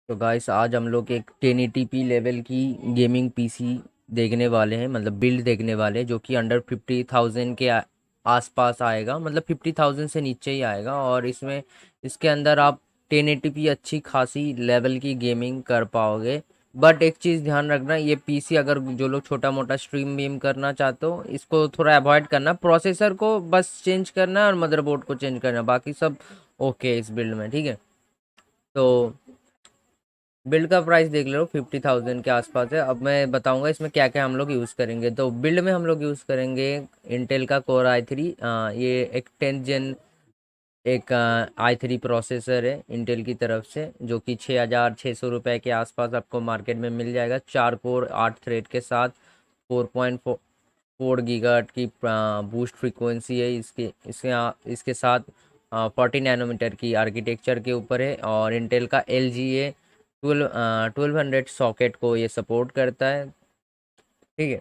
तो गाइस आज हम लोग एक 1080p लेवल की गेमिंग पीसी देखने वाले हैं, मतलब बिल्ड देखने वाले हैं जो कि अंडर 50,000 के आसपास आएगा, मतलब 50,000 से नीचे ही आएगा। और इसके अंदर आप 1080p अच्छी खासी लेवल की गेमिंग कर पाओगे। बट एक चीज़ ध्यान रखना, ये पीसी अगर जो लोग छोटा मोटा स्ट्रीम वीम करना चाहते हो इसको थोड़ा अवॉइड करना। प्रोसेसर को बस चेंज करना है और मदरबोर्ड को चेंज करना है, बाकी सब ओके है इस बिल्ड में, ठीक है। तो बिल्ड का प्राइस देख लो 50,000 के आसपास है। अब मैं बताऊंगा इसमें क्या क्या हम लोग यूज़ करेंगे। तो बिल्ड में हम लोग यूज़ करेंगे इंटेल का कोर i3। ये एक 10th gen एक i3 प्रोसेसर है इंटेल की तरफ से, जो कि 6,600 रुपये के आसपास आपको मार्केट में मिल जाएगा। 4 कोर 8 थ्रेड के साथ 4.4 गीगाहर्ट्ज़ की बूस्ट फ्रीक्वेंसी है इसके साथ 40 नैनोमीटर की आर्किटेक्चर के ऊपर है। और इंटेल का LGA 1200 सॉकेट को ये सपोर्ट करता है, ठीक है।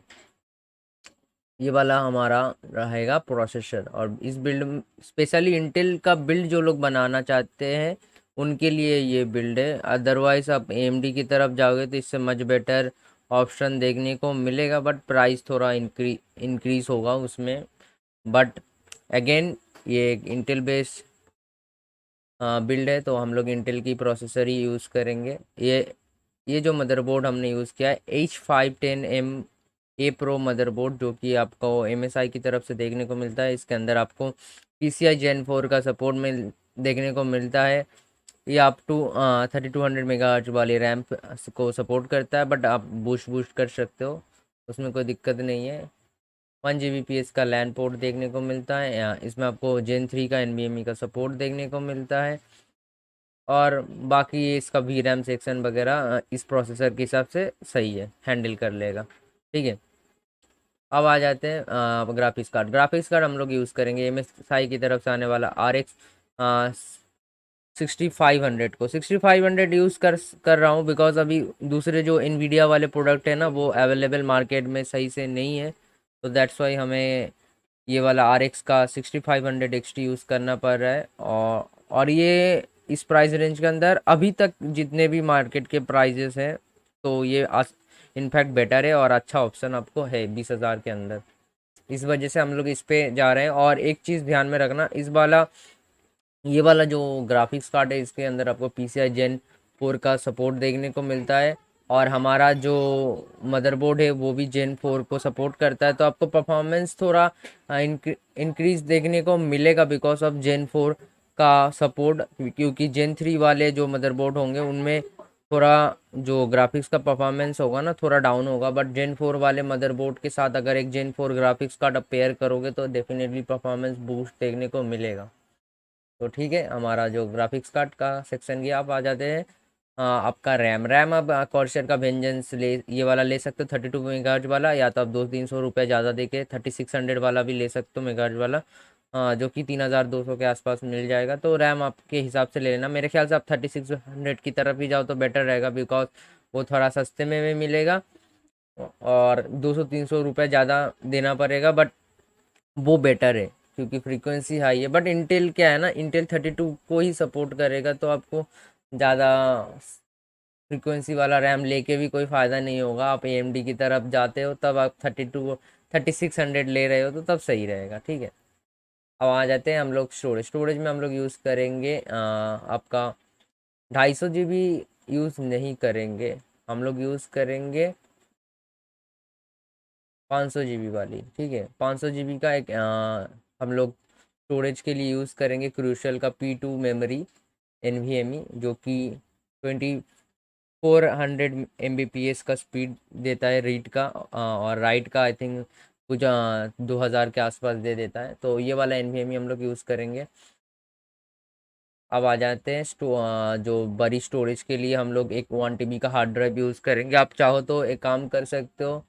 ये वाला हमारा रहेगा प्रोसेसर। और इस बिल्ड स्पेशली इंटेल का बिल्ड जो लोग बनाना चाहते हैं उनके लिए ये बिल्ड है। अदरवाइज आप AMD की तरफ जाओगे तो इससे मच बेटर ऑप्शन देखने को मिलेगा, बट प्राइस थोड़ा इंक्रीज होगा उसमें। बट अगेन ये एक इंटेल बेस्ड बिल्ड है, तो हम लोग इंटेल की प्रोसेसर ही यूज़ करेंगे। ये जो मदरबोर्ड हमने यूज़ किया है H510M A Pro मदरबोर्ड, जो कि आपको MSI की तरफ से देखने को मिलता है। इसके अंदर आपको PCI Gen 4 का सपोर्ट देखने को मिलता है। ये आप 3200 मेगाहर्ट्ज वाली रैम को सपोर्ट करता है, बट आप बूस्ट बूस्ट कर सकते हो, उसमें कोई दिक्कत नहीं है। 1 Gbps का लैन पोर्ट देखने को मिलता है। इसमें आपको Gen 3 का NVMe का सपोर्ट देखने को मिलता है। और बाकी इसका VRAM सेक्शन वगैरह इस प्रोसेसर के हिसाब से सही है, हैंडल कर लेगा, ठीक है। अब आ जाते हैं ग्राफिक्स कार्ड हम लोग यूज़ करेंगे MSI की तरफ से आने वाला RX 6500 को 6500 यूज़ कर रहा हूँ, बिकॉज अभी दूसरे जो NVIDIA वाले प्रोडक्ट है ना वो अवेलेबल मार्केट में सही से नहीं है। तो दैट्स वाई हमें ये वाला RX का 6500 XT यूज़ करना पड़ रहा है। और ये इस प्राइस रेंज के अंदर अभी तक जितने भी मार्केट के प्राइजेस हैं, तो ये इनफैक्ट बेटर है और अच्छा ऑप्शन आपको है 20,000 के अंदर। इस वजह से हम लोग इस पे जा रहे हैं। और एक चीज़ ध्यान में रखना, ये वाला जो ग्राफिक्स कार्ड है इसके अंदर आपको PCI Gen 4 का सपोर्ट देखने को मिलता है। और हमारा जो मदरबोर्ड है वो भी Gen 4 को सपोर्ट करता है, तो आपको परफॉर्मेंस थोड़ा इंक्रीज देखने को मिलेगा बिकॉज ऑफ Gen 4 का सपोर्ट। क्योंकि Gen 3 वाले जो मदरबोर्ड होंगे उनमें थोड़ा जो ग्राफिक्स का परफॉर्मेंस होगा ना थोड़ा डाउन होगा, बट Gen 4 वाले मदरबोर्ड के साथ अगर एक Gen 4 ग्राफिक्स कार्ड आप पेयर करोगे तो डेफिनेटली परफॉर्मेंस बूस्ट देखने को मिलेगा। तो ठीक है, हमारा जो ग्राफिक्स कार्ड का सेक्शन गया। आप आ जाते हैं आपका रैम अब कॉर्सर का वेंजेंस ये वाला ले सकते हो 32 मेगाहर्ट्ज वाला, या तो आप 200-300 रुपये ज़्यादा देके 3600 वाला भी ले सकते हो मेगाहर्ट्ज वाला, जो कि 3200 के आसपास मिल जाएगा। तो रैम आपके हिसाब से ले लेना, मेरे ख्याल से आप 3600 की तरफ ही जाओ तो बेटर रहेगा, बिकॉज वो थोड़ा सस्ते में भी मिलेगा। और 200-300 रुपये ज़्यादा देना पड़ेगा, बट वो बेटर है क्योंकि फ्रीक्वेंसी हाई है। बट इंटेल क्या है ना, इंटेल 32 को ही सपोर्ट करेगा, तो आपको ज़्यादा फ्रीक्वेंसी वाला रैम लेके भी कोई फ़ायदा नहीं होगा। आप AMD की तरफ जाते हो तब आप 3600 ले रहे हो तो तब सही रहेगा, ठीक है। अब आ जाते हैं हम लोग स्टोरेज में हम लोग यूज़ करेंगे आपका 250 GB यूज़ नहीं करेंगे, हम लोग यूज़ करेंगे 500 GB वाली, ठीक है। 500 GB का एक हम लोग स्टोरेज के लिए यूज़ करेंगे क्रूशल का P2 मेमोरी NVMe, जो कि 2400 Mbps का स्पीड देता है रीड का, और राइट का आई थिंक कुछ 2000 के आसपास दे देता है। तो ये वाला NVMe हम लोग यूज़ करेंगे। अब आ जाते हैं जो बड़ी स्टोरेज के लिए हम लोग एक 1 TB का हार्ड ड्राइव यूज़ करेंगे। आप चाहो तो एक काम कर सकते हो,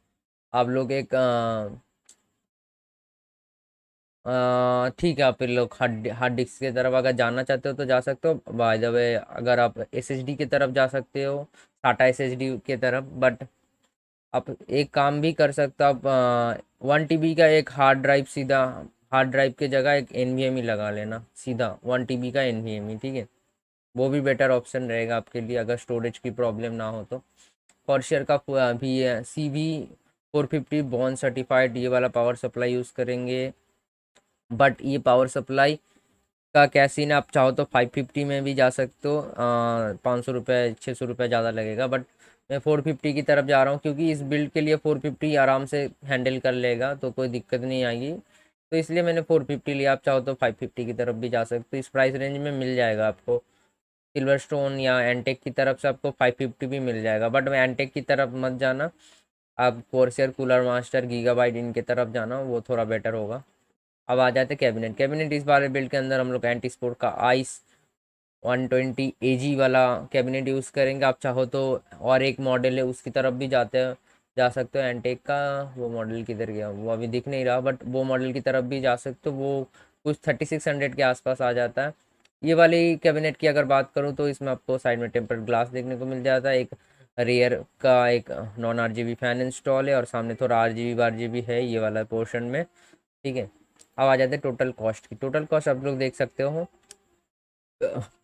आप लोग एक ठीक है, आप फिर लोग हार्ड हार्ड डिस्क की तरफ अगर जाना चाहते हो तो जा सकते हो। बाय द वे अगर आप SSD की तरफ जा सकते हो, टाटा SSD की तरफ। बट आप एक काम भी कर सकते हो, आप 1 TB का एक हार्ड ड्राइव की जगह एक NVMe लगा लेना, सीधा 1 TB का NVMe, ठीक है। वो भी बेटर ऑप्शन रहेगा आपके लिए अगर स्टोरेज की प्रॉब्लम ना हो तो। कॉर्शियर का भी है CV450 बॉन्ड सर्टिफाइड, ये वाला पावर सप्लाई यूज़ करेंगे। बट ये पावर सप्लाई का क्या सीन है, आप चाहो तो 550 में भी जा सकते हो, 500 रुपये 600 रुपये ज़्यादा लगेगा, बट मैं 450 की तरफ जा रहा हूँ क्योंकि इस बिल्ड के लिए 450 आराम से हैंडल कर लेगा, तो कोई दिक्कत नहीं आएगी। तो इसलिए मैंने 450 लिया। आप चाहो तो 550 की तरफ भी जा सकते हो, इस प्राइस रेंज में मिल जाएगा आपको। सिल्वर स्टोन या एंटेक की तरफ से आपको 550 भी मिल जाएगा, बट मैं एंटेक की तरफ मत जाना, आप कोर्सियर, कूलर मास्टर, गीगाबाइट इनके तरफ जाना, वो थोड़ा बेटर होगा। अब आ जाते कैबिनेट। कैबिनेट इस बार बिल्ड के अंदर हम लोग एंटी स्पोर्ट का आइस 120 AG वाला कैबिनेट यूज़ करेंगे। आप चाहो तो और एक मॉडल है उसकी तरफ भी जा सकते हो एंटेक का। वो मॉडल किधर गया, वो अभी दिख नहीं रहा, बट वो मॉडल की तरफ भी जा सकते हो, वो कुछ 3600 के आसपास आ जाता है। ये वाली कैबिनेट की अगर बात करूँ तो इसमें आपको साइड में टेम्पर्ड ग्लास देखने को मिल जाता है, एक रेयर का एक नॉन RGB फैन इंस्टॉल है, और सामने थोड़ा RGB है ये वाला पोर्शन में। ठीक है, अब आ जाते हैं टोटल कॉस्ट की। टोटल कॉस्ट आप लोग देख सकते हो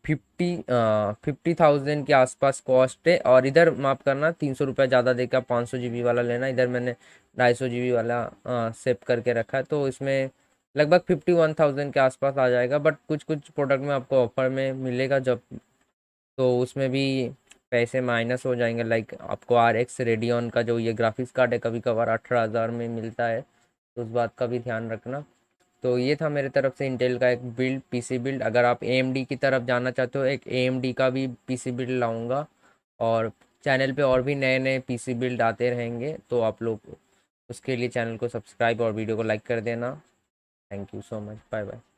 50,000 के आसपास कॉस्ट है। और इधर माफ़ करना, 300 रुपये ज़्यादा देकर 500 GB वाला लेना, इधर मैंने 250 GB वाला सेव करके रखा है, तो इसमें लगभग 51,000 के आसपास आ जाएगा। बट कुछ कुछ प्रोडक्ट में आपको ऑफर में मिलेगा जब, तो उसमें भी पैसे माइनस हो जाएंगे। लाइक आपको RX रेडियन का जो ये ग्राफिक्स कार्ड है कभी कभार 18,000 में मिलता है, तो उस बात का भी ध्यान रखना। तो ये था मेरे तरफ से इंटेल का एक बिल्ड, पीसी बिल्ड। अगर आप AMD की तरफ जाना चाहते हो, एक AMD का भी पीसी बिल्ड लाऊंगा, और चैनल पे और भी नए नए पीसी बिल्ड आते रहेंगे, तो आप लोग उसके लिए चैनल को सब्सक्राइब और वीडियो को लाइक कर देना। Thank you so much, bye bye.